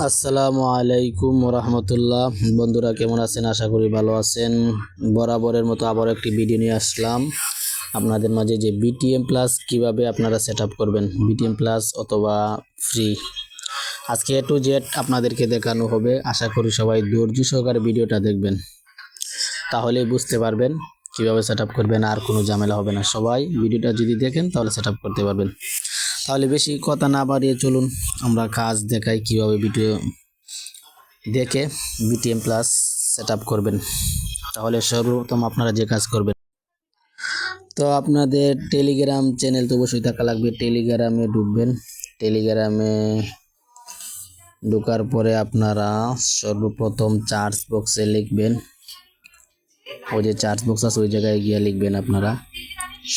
আসসালামু আলাইকুম রহমতুল্লাহ। বন্ধুরা কেমন আছেন? আশা করি ভালো আছেন। বরাবরের মতো আবার একটি ভিডিও নিয়ে আসলাম আপনাদের মাঝে, যে বিটিএম প্লাস কিভাবে আপনারা সেট আপ করবেন, বিটিএম প্লাস অথবা ফ্রি। আজকে এ টু জেড আপনাদেরকে দেখানো হবে। আশা করি সবাই ধৈর্য সহকারে ভিডিওটা দেখবেন, তাহলেই বুঝতে পারবেন কিভাবে সেট আপ করবেন, আর কোনো ঝামেলা হবে না। সবাই ভিডিওটা যদি দেখেন তাহলে সেট আপ করতে পারবেন। তাহলে বেশি কথা না বাড়িয়ে চলুন আমরা কাজ দেখাই কিভাবে ভিডিও দেখে বিটিএম প্লাস সেট আপ করবেন। তাহলে সর্বপ্রথম আপনারা যে কাজ করবেন, তো আপনাদের টেলিগ্রাম চ্যানেল তো অবশ্যই থাকা লাগবে। টেলিগ্রামে ঢুকবেন। টেলিগ্রামে ঢোকার পরে আপনারা সর্বপ্রথম চার্জ বক্সে লিখবেন, ওই যে চার্জ বক্স আছে ওই জায়গায় গিয়ে লিখবেন আপনারা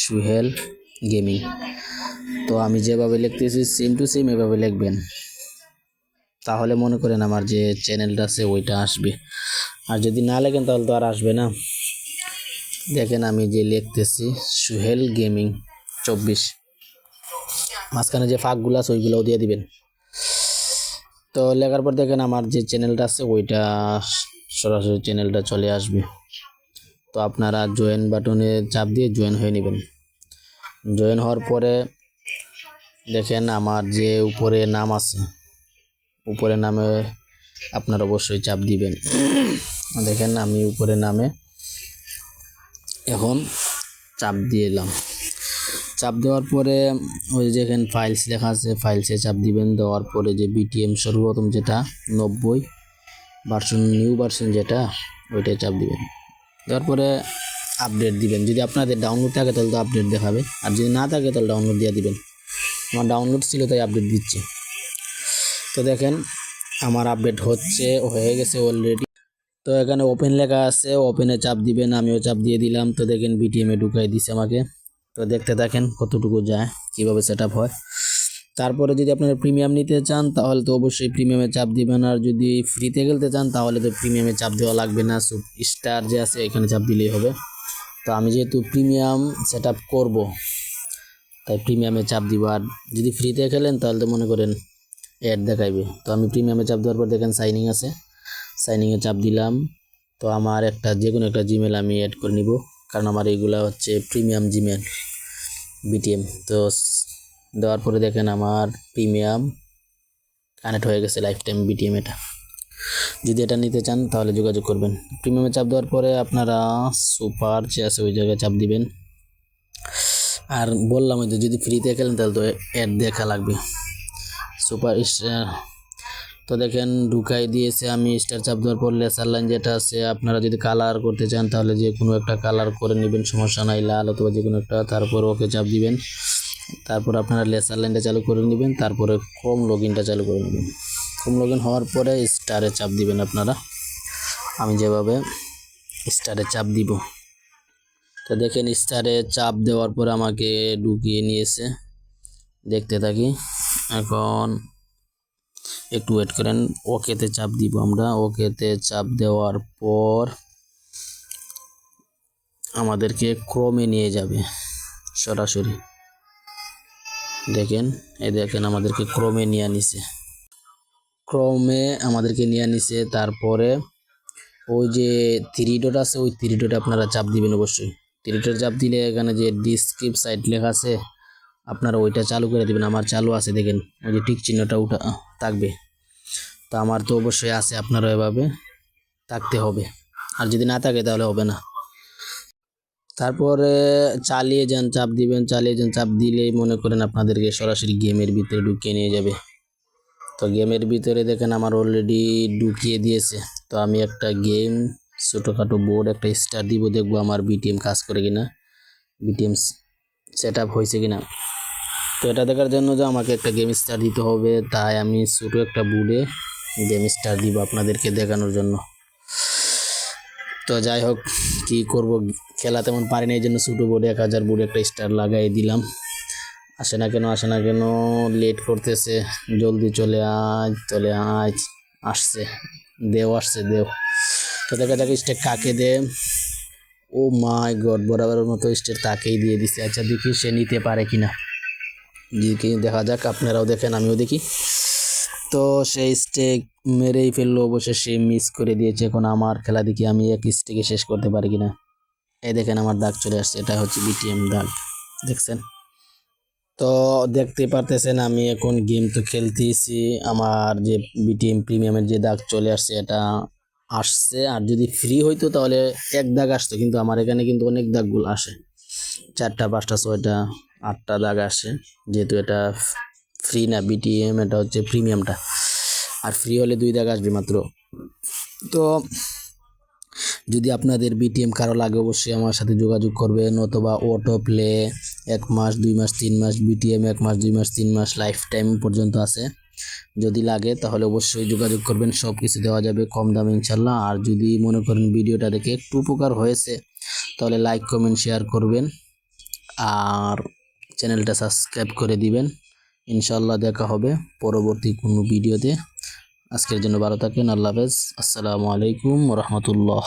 সুহেল গেমিং। তো আমি যেভাবে লিখতেছি সেম টু সেম এভাবে লিখবেন, তাহলে মনে করেন আমার যে চ্যানেলটা আছে ওইটা আসবে। আর যদি না লেখেন তাহলে তো আর আসবে না। দেখেন আমি যে লিখতেছি সুহেল গেমিং 24, মাঝখানে যে ফাঁকগুলো আছে ওইগুলোও দিয়ে দিবেন। তো লেখার পর দেখেন আমার যে চ্যানেলটা আছে ওইটা সরাসরি চ্যানেলটা চলে আসবে। তো আপনারা জয়েন বাটনে চাপ দিয়ে জয়েন হয়ে নেবেন। জয়েন হওয়ার পরে দেখেন আমার যে উপরে নাম আছে, উপরে নামে আপনারা অবশ্যই চাপ দিবেন। দেখেন আমি উপরে নামে এখন চাপ দিলাম। চাপ দেওয়ার পরে ওই যেখানে ফাইলস লেখা আছে ফাইলসে চাপ দিবেন। দেওয়ার পরে যে বিটিএম সর্বপ্রথম যেটা 90 ভার্সন, নিউ ভার্সন যেটা, ওইটাই চাপ দিবেন। দেওয়ার পরে আপডেট দিবেন। যদি আপনাদের ডাউনলোড থাকে তাহলে তো আপডেট দেখাবে, আর যদি না থাকে তাহলে ডাউনলোড দিয়ে দিবেন। আমার ডাউনলোড ছিল তাই আপডেট দিচ্ছে। তো দেখেন আমার আপডেট হয়ে গেছে অলরেডি। তো এখানে ওপেন লেখা আছে, ওপেনে চাপ দিবেন। আমিও চাপ দিয়ে দিলাম। তো দেখেন বিটিএমে ঢুকাই দিছে আমাকে। তো দেখতে থাকেন কতটুকু যায়, কিভাবে সেট আপ হয়। তারপরে যদি আপনারা প্রিমিয়াম নিতে চান তাহলে তো অবশ্যই প্রিমিয়ামে চাপ দিবেন, আর যদি ফ্রিতে খেলতে চান তাহলে তো প্রিমিয়ামে চাপ দেওয়া লাগবে না, স্টার যে আছে এখানে চাপ দিলেই হবে। তো আমি যেহেতু প্রিমিয়াম সেট আপ করবো তাই প্রিমিয়ামে চাপ দিব। আর যদি ফ্রিতে খেলেন তাহলে তো মনে করেন অ্যাড দেখাইবে। তো আমি প্রিমিয়ামে চাপ দেওয়ার পর দেখেন সাইনিং আছে, সাইনিংয়ে চাপ দিলাম। তো আমার যে কোনো একটা জিমেল আমি অ্যাড করে নিব, কারণ আমার এইগুলা হচ্ছে প্রিমিয়াম জিমেল বিটিএম। তো দেওয়ার পরে দেখেন আমার প্রিমিয়াম কানেক্ট হয়ে গেছে লাইফ টাইম বিটিএম। এটা যদি এটা নিতে চান তাহলে যোগাযোগ করবেন। প্রিমিয়ামে চাপ দেওয়ার পরে আপনারা সুপার যে আছে ওই জায়গায় চাপ দিবেন। আর বললাম যে যদি ফ্রিতে খেলেন তাহলে তো অ্যাড দেখা লাগবে সুপার স্টার। তো দেখেন ঢুকাই দিয়েছে আমি। স্টার চাপ দেওয়ার পর লেসার লাইন যেটা আছে, আপনারা যদি কালার করতে চান তাহলে যে কোনো একটা কালার করে নেবেন, সমস্যা নাই, লাল অথবা যে কোনো একটা। তারপর ওকে চাপ দিবেন। তারপর আপনারা লেসার লাইনটা চালু করে নেবেন। তারপরে ক্রোম লগইনটা চালু করে নেবেন। ক্রোম লগইন হওয়ার পরে স্টারে চাপ দিবেন আপনারা, আমি যেভাবে স্টারে চাপ দিব। তো দেখেন স্টারে চাপ দেওয়ার পরে আমাকে ঢুকিয়ে নিয়েছে, দেখতে থাকি। এখন একটু ওয়েট করেন। ওকেতে চাপ দিব আমরা। ওকেতে চাপ দেওয়ার পর আমাদেরকে ক্রোমে নিয়ে যাবে সরাসরি। দেখেন দেখেন আমাদেরকে ক্রোমে নিয়ে নিছে, ক্রোমে আমাদেরকে নিয়ে নিছে। তারপরে ওই যে থ্রি ডট আছে ওই থ্রি ডটে আপনারা চাপ দিবেন অবশ্যই। থ্রি ডট চাপ দিলে এখানে যে ডিসক্রিপ সাইট লেখা আছে আপনারা ওইটা চালু করে দিবেন। আমার চালু আছে, দেখেন ওই যে টিক চিহ্নটা ওটা থাকবে। তো আমার তো অবশ্যই আছে, আপনারও এভাবে থাকতে হবে, আর যদি না থাকে তাহলে হবে না। তারপরে চালিয়ে যান চাপ দিবেন। চালিয়ে যান চাপ দিলেই মনে করেন আপনাদেরকে সরাসরি গেমের ভিতরে ঢুকিয়ে নিয়ে যাবে। তো গেমের ভিতরে দেখেন আমার অলরেডি ঢুকিয়ে দিয়েছে। তো আমি একটা গেম ছোটোখাটো বোর্ড একটা স্টার দিব, দেখবো আমার বিটিএম কাজ করে কিনা, বিটিএম সেট আপ হয়েছে কিনা। তো এটা দেখার জন্য যে আমাকে একটা গেম স্টার দিতে হবে, তাই আমি ছোটো একটা বোর্ডে গেম স্টার দিব আপনাদেরকে দেখানোর জন্য। তো যাই হোক, কি করব, খেলা তেমন পারি না, এই জন্য ছোটো বোর্ডে 1000 বোর্ডে একটা স্টার লাগাই দিলাম। আসে না কেন লেট করতেছে, জলদি চলে আয়। আসছে, আসছে দেও। তো দেখা যাক স্টেক কাকে দে। ও মাই গড, বরাবরের মতো স্টেক তাকেই দিয়ে দিছে। আচ্ছা দেখি সে নিতে পারে কিনা, দেখি দেখা যাক, আপনারাও দেখেন আমিও দেখি। তো সেই স্টেক মেরেই ফেললো, অবশেষে মিস করে দিয়েছে। এখন আমার খেলা দেখি আমি এক স্টিকে শেষ করতে পারি কিনা। এই দেখেন আমার দাগ চলে আসছে, এটা হচ্ছে বিটিএম দাগ, দেখছেন? তো দেখতে পারতেছেন আমি এখন গেম তো খেলতেছি, আমার যে বিটিএম প্রিমিয়ামের যে দাগ চলে আসছে এটা আসছে। আর যদি ফ্রি হইতো তাহলে এক দাগ আসতো, কিন্তু আমার এখানে কিন্তু অনেক দাগগুলো আসে, 4টা 5টা 6টা 8টা দাগ আসে, যেহেতু এটা ফ্রি না বিটিএম, এটা হচ্ছে প্রিমিয়ামটা। আর ফ্রি হলে 2 দাগ আসবে মাত্র। তো যদি আপনাদের বিটিএম কারো লাগে অবশ্যই আমার সাথে যোগাযোগ করবেন, অথবা অটো প্লে 1 মাস 2 মাস 3 মাস, বিটিএম 1 মাস 2 মাস 3 মাস লাইফ টাইম পর্যন্ত আছে। যদি লাগে তাহলে অবশ্যই যোগাযোগ করবেন, সব কিছু দেওয়া যাবে কম দামে ইনশাল্লাহ। আর যদি মনে করেন ভিডিওটা দেখে একটু উপকার হয়েছে তাহলে লাইক কমেন্ট শেয়ার করবেন, আর চ্যানেলটা সাবস্ক্রাইব করে দিবেন। ইনশাল্লাহ দেখা হবে পরবর্তী কোনো ভিডিওতে। আজকের জন্য ভালো থাকেন, আল্লাহ হাফেজ, আসসালামু আলাইকুম ওয়া রাহমাতুল্লাহ।